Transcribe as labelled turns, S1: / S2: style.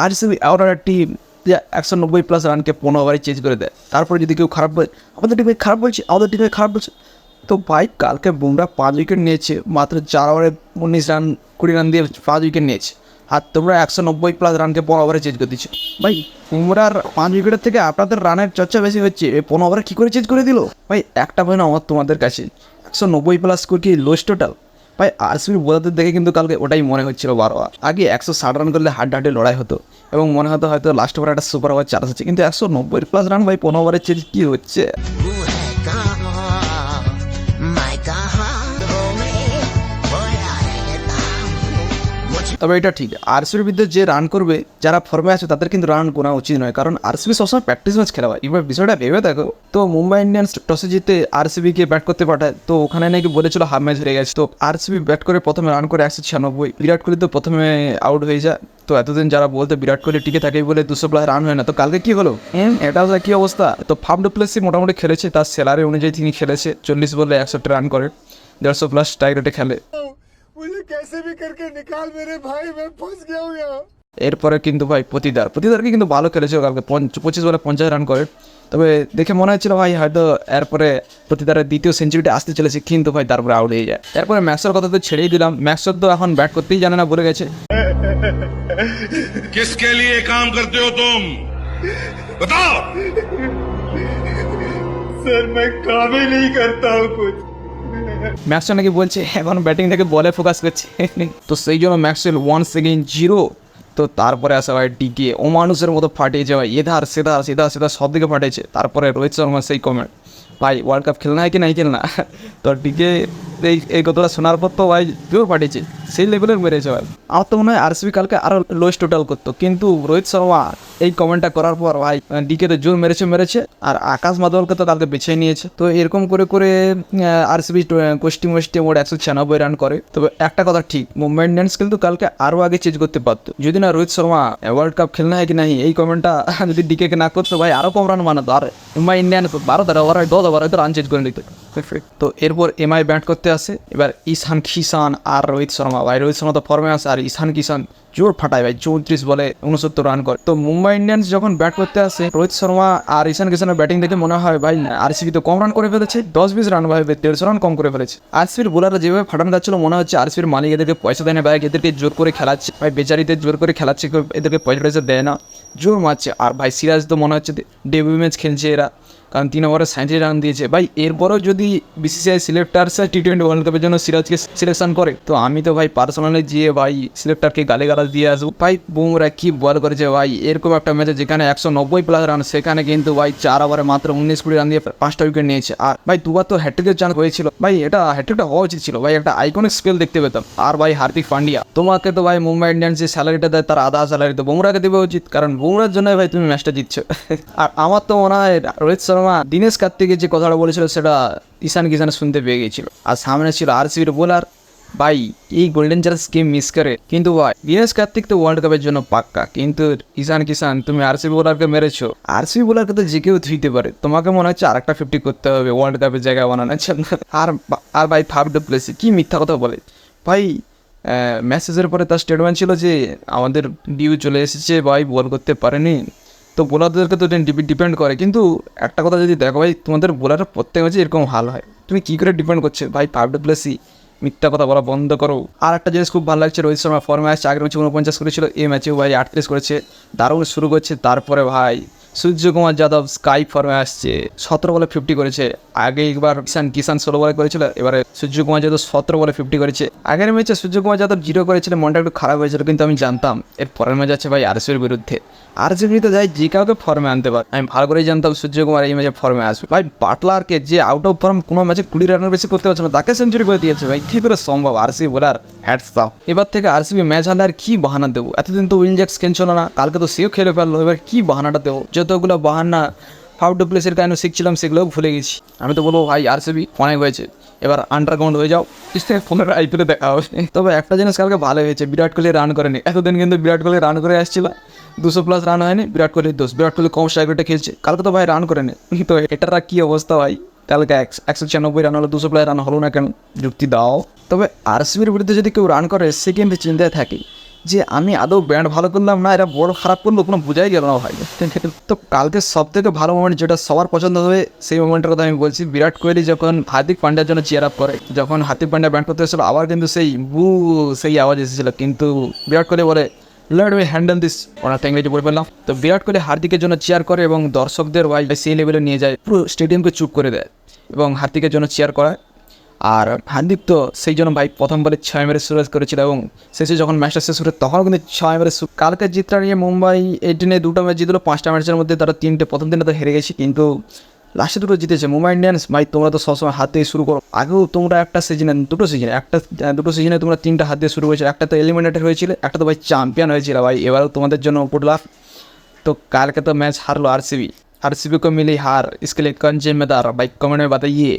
S1: RCB এমন একটা team যে 190+ রানকে 15 ওভারে চেঞ্জ করে দেয়। তারপরে যদি কেউ খারাপ বলে আমাদের টিমে খারাপ বলছে, আমাদের টিমে খারাপ বলছে। তো ভাই কালকে বুমরা 5 উইকেট নিয়েছে, মাত্র 4 ওভারে 19 রান 20 রান দিয়ে 5 উইকেট নিয়েছে। আর তোমরা 190+ রানকে 15 ওভারে চেঞ্জ করে দিচ্ছ। ভাই বুমরার 5 উইকেটের থেকে আপনাদের রানের চর্চা বেশি হচ্ছে, 15 ওভারে কী করে চেঞ্জ করে দিল? ভাই একটা পয়েন্ট আমার তোমাদের কাছে 190+ স্কোর কি লোস টোটাল? ভাই আরসিবির বোলারদের দেখে কিন্তু কালকে ওটাই মনে হচ্ছিল বারবার। আগে 160 রান করলে হাড্ডাহাড্ডি লড়াই হতো এবং মনে হতো হয়তো লাস্ট ওভারে একটা সুপার ওভার চান্স হচ্ছে, কিন্তু 190+ রান ভাই 15 ওভারের চেঞ্জ কী হচ্ছে? তবে এটা ঠিক, আরসিবির বিরুদ্ধে যে রান করবে যারা ফর্মে আছে তাদের কিন্তু রান গোনা উচিত নয়, কারণ আরসিবি সবসময় প্র্যাকটিস ম্যাচ খেলা হয়। এবার বিষয়টা ভেবে দেখো, তো মুম্বাই ইন্ডিয়ান্স টসে জিতে আরসিবিকে ব্যাট করতে পাঠায়, তো ওখানে নাকি বলেছিল হাফ ম্যাচ হেরে গেছে। তো আরসিবি ব্যাট করে প্রথমে রান করে 196, বিরাট কোহলি তো প্রথমে আউট হয়ে যায়। তো এতদিন যারা বলতো বিরাট কোহলি টিকে থাকে বলে 200+ রান হয় না, তো কালকে কি হলো? এটাও কি অবস্থা? তো ফাফ ডু প্লেসি মোটামুটি খেলেছে, তার স্যালারি অনুযায়ী তিনি খেলেছে, 40 বলে 61 রান করে, 150+ স্ট্রাইক রেটে খেলে।
S2: मुझे कैसे भी करके निकाल मेरे भाई, मैं फंस गया हूँ यहाँ।
S1: এরপরে কিন্তু ভাই প্রতিদারকে কিন্তু ভালো খেলেছে কালকে, 25 বলে 50 রান করে। তবে দেখে মনে হচ্ছিল ভাই হয়তো এরপরে প্রতিদারের দ্বিতীয় সেঞ্চুরিটা আসতে চলেছে, কিন্তু ভাই তারপরে আউট হয়ে যায়। এরপরে ম্যাক্সের কথা তো ছেড়েই দিলাম, ম্যাক্সর তো এখন ব্যাট করতেই জানে না, বলে গেছে।
S3: किसके लिए काम करते हो तुम बताओ।
S2: सर मैं काम ही नहीं करता हूँ कुछ।
S1: ম্যাক্সটা নাকি বলছে এখন ব্যাটিং থেকে বলে ফোকাস করছে, তো সেই জন্য ম্যাক্সওয়েল 1 সেকেন্ড 0। তো তারপরে আসা ভাই ডিকে ও মানুষের মতো ফাটিয়েছে ভাই, এধার সেধার সব দিকে ফাটিয়েছে। তারপরে রোহিত শর্মা সেই কমেন্ট, ভাই ওয়ার্ল্ড কাপ খেলনা হয় কি নাই খেলনা? তো ডিকে এই কথাটা শোনার পর তো ভাই জোর ফাটিয়েছে, সেই লেভেলের মেরেছে ভাই। আমার তো মনে হয় আরসিবি কালকে আরও লোয়েস্ট টোটাল করতো, কিন্তু রোহিত শর্মা এই কমেন্টটা করার পর ভাই ডিকে তো জোর মেরেছে। আর আকাশ মাদলকে তো কালকে বেছে নিয়েছে। তো এরকম করে আরসিবি কোষ্টি মোষ্টি মোট 196 রান করে। তবে একটা কথা ঠিক, মুম্বাই ইন্ডিয়ান্স কিন্তু কালকে আরও আগে চেঞ্জ করতে পারতো, যদি না রোহিত শর্মা ওয়ার্ল্ড কাপ খেলনা হয় কি নাই এই কমেন্টটা যদি ডিকে না করতো, ভাই আরও কম রান বানাতো। আর মুম্বাই ইন্ডিয়ান্স 12 ওভার 10 ওভার হয়তো রান চেঞ্জ করে নিত। তো এরপর এমআই ব্যাট করতে আসে, এবার ঈশান কিষান আর রোহিত শর্মা। ভাই রোহিত শর্মা তো ফর্মে আসে, আর ঈশান কিষান জোর ফাটায় ভাই, 34 বলে 69 রান করে। তো মুম্বাই ইন্ডিয়ান্স যখন ব্যাট করতে আসে, রোহিত শর্মা আর ঈশান কিষানের ব্যাটিং দেখে মনে হয় ভাই আরসিবি তো কম রান করে ফেলেছে, 10-20 রান ভাই 150 রান কম করে ফেলেছে। আরসিবির বোলাররা যেভাবে ফাটানো যাচ্ছিল, মনে হচ্ছে আরসিবির মালিক এদেরকে পয়সা দেয় না ভাই, এদেরকে জোর করে খেলাচ্ছে ভাই, বেচারিদের জোর করে খেলাচ্ছে, এদেরকে পয়সা দেয় না, জোর মারছে। আর ভাই সিরাজ তো মনে হচ্ছে ডেবিউ ম্যাচ খেলছে এরা, কারণ 3 ওভারে 37 রান দিয়েছে। ভাই এরপরেও যদি বিসিসিআই সিলেক্টার্স টি20 ওয়ার্ল্ড কাপের জন্য সিরাজকে সিলেকশন করে, তো আমি তো ভাই পার্সোনালি গিয়ে ভাই সিলেক্টারকে গালিগালাজ দিয়ে আসবো। ভাই বুমরা কি বল করেছে ভাই, এরকম একটা ম্যাচে যেখানে 190+ রান, সেখানে কিন্তু ভাই 4 ওভারে মাত্র 19-20 রান দিয়ে 5টা উইকেট নিয়েছে। আর ভাই দুবার তো হ্যাট্রিকের চান্স হয়েছিল, ভাই এটা হ্যাট্রিকটা হওয়া উচিত ছিল ভাই, একটা আইকনিক স্পেল দেখতে পেতাম। আর ভাই হার্দিক পান্ডিয়া, তোমাকে তো ভাই মুম্বাই ইন্ডিয়ান্স যে স্যালারিটা দেয় তার আধা স্যালারি তো বুমরাকে দেওয়া উচিত, কারণ বুমরার জন্য ভাই তুমি ম্যাচটা জিতছো। আর আমার তো মনে হয় রোহিত শর্মা দিনেশ কার্তিকের যে কথাটা বলেছিল সেটা ঈশান কিষান শুনতে পেয়ে গেছিল। আর সামনে ছিল আরসিবির বোলার, ভাই এই গোল্ডেন চান্স গেম মিস করে। কিন্তু ভাই দিনেশ কার্তিক তো ওয়ার্ল্ড কাপের জন্য পাক্কা, কিন্তু ঈশান কিষান তুমি আরসিবি বোলারকে মেরেছো। আরসিবি বোলারকে তো যে কেউ ধুইতে পারে, তোমাকে মনে হচ্ছে আরেকটা 50 করতে হবে ওয়ার্ল্ড কাপের জায়গা বানানোর জন্য। আর ভাই ফাফ ডু প্লেসি কি মিথ্যা কথা বলে ভাই। ম্যাচেসের পরে তার স্টেটমেন্ট ছিল যে আমাদের ডিউ চলে এসেছে, ভাই বল করতে পারেনি। তো বোলারদেরকে তো ডিপেন্ড করে, কিন্তু একটা কথা যদি দেখো ভাই, তোমাদের বোলারের প্রত্যেক ম্যাচে এরকম হাল হয়, তুমি কী করে ডিপেন্ড করছে ভাই? ফাফ ডু প্লেসি মিথ্যা কথা বলা বন্ধ করো। আর একটা জিনিস খুব ভালো লাগছে, রোহিত শর্মা ফর্মে আসছে, আগের ম্যাচে 49 করেছিল, এই ম্যাচেও ভাই 38 করেছে, দারুণ শুরু করছে। তারপরে ভাই সূর্যকুমার যাদব স্কাই ফর্মে আসছে, 17 বলে 50 করেছে। আগে একবার ঈশান কিষান 16 বলে করেছিল, এবারে সূর্যকুমার যাদব 17 বলে 50 করেছে। আগের ম্যাচে সূর্যকুমার যাদব 0 করেছিল, মনটা একটু খারাপ হয়েছিল, কিন্তু আমি জানতাম এর পরের ম্যাচ আছে ভাই আরসিবির বিরুদ্ধে। আরসিবি তো যাই যে কাউকে ফর্মে আনতে পারে, আমি ভালো করেই জানতাম সূর্যকুমার এই ম্যাচে ফর্মে আসবে। ভাই বাটলারকে যে আউট অফ ফর্ম কোনো ম্যাচে 20 রানের বেশি করতে পারছে না, তাকে সেঞ্চুরি করে দিয়েছে ভাই, কী করে সম্ভব? RCB bowler hats off. এবার থেকে আরসিবি ম্যাচ হারলে আর কি বাহানা দেবো? এতদিন তো উইল জ্যাক্স খেলছিল না, কালকে তো সেও খেলে ফেললো, এবার কি বাহানাটা দেবো? যতগুলো বাহানা ফাফ ডু প্লেসির কারণে শিখছিলাম সেগুলোও ভুলে গেছি। আমি তো বলবো ভাই আরসিবি অনেক হয়েছে, এবার আন্ডারগ্রাউন্ড হয়ে যাও, 15 দেখতে হবে। তবে একটা জিনিস কালকে ভালো হয়েছে, বিরাট কোহলি রান করেনি। এতদিন কিন্তু বিরাট কোহলি রান করে আসছিল, 200+ রান হয়নি, বিরাট কোহলির দোষ। বিরাট কোহলি কম স্ট্রাইক রেটে খেলছে, কালকে তো ভাই রান করেনি। তো এটার কি অবস্থা ভাই? কালকে 196 রান হলো, 200+ রান হলো না কেন? যুক্তি দাও। তবে আরসিবির বিরুদ্ধে যদি কেউ রান করে সে কিন্তু চিন্তায় থাকে, যে আমি আদৌ ব্যান্ড ভালো করলাম না এরা বড় খারাপ করলো কোনো বোঝাই গেল না ভাই। তো কালকে সব থেকে ভালো মোমেন্ট যেটা সবার পছন্দ হবে সেই মোমেন্টের কথা আমি বলছি, বিরাট কোহলি যখন হার্দিক পান্ডিয়ার জন্য চেয়ার আপ করে, যখন হার্দিক পান্ডিয়া ব্যান্ড করতে এসেছিল আবার কিন্তু সেই সেই আওয়াজ এসেছিলো, কিন্তু বিরাট কোহলি বলে লেট মি হ্যান্ডেল দিস, ওনারটা ইংরেজি বলে ফেললাম। তো বিরাট কোহলি হার্দিকের জন্য চেয়ার করে এবং দর্শকদের ভাই সেই লেভেলে নিয়ে যায়, পুরো স্টেডিয়ামকে চুপ করে দেয় এবং হার্দিকের জন্য চেয়ার করায়। আর হার্দিক তো সেই জন্য ভাই প্রথম বলে 6 মেরে শুরু করেছিল এবং শেষে যখন ম্যাচটা শেষ করে তখনও কিন্তু 6 মেরে কালকে জিতটা নিয়ে মুম্বাই 18-এ 2টা ম্যাচ জিতলো, 5টা ম্যাচের মধ্যে তারা 3টে, প্রথম দিনে তো হেরে গেছি কিন্তু লাস্টে 2টো জিতেছে। মুম্বাই ইন্ডিয়ান্স ভাই তোমরা তো সবসময় হাত দিয়ে শুরু করো, আগেও তোমরা দুটো সিজনে তোমরা 3টা হাত দিয়ে শুরু করেছো, একটা তো এলিমিনেটেড হয়েছিল, একটা তো ভাই চ্যাম্পিয়ন হয়েছিল ভাই, এবারও তোমাদের জন্য গুড লাক। তো কালকে तो मैच हार लो आरसीबी को मिली हार, इसके लिए कौन जिम्मेदार भाई कमेंट में बताइए।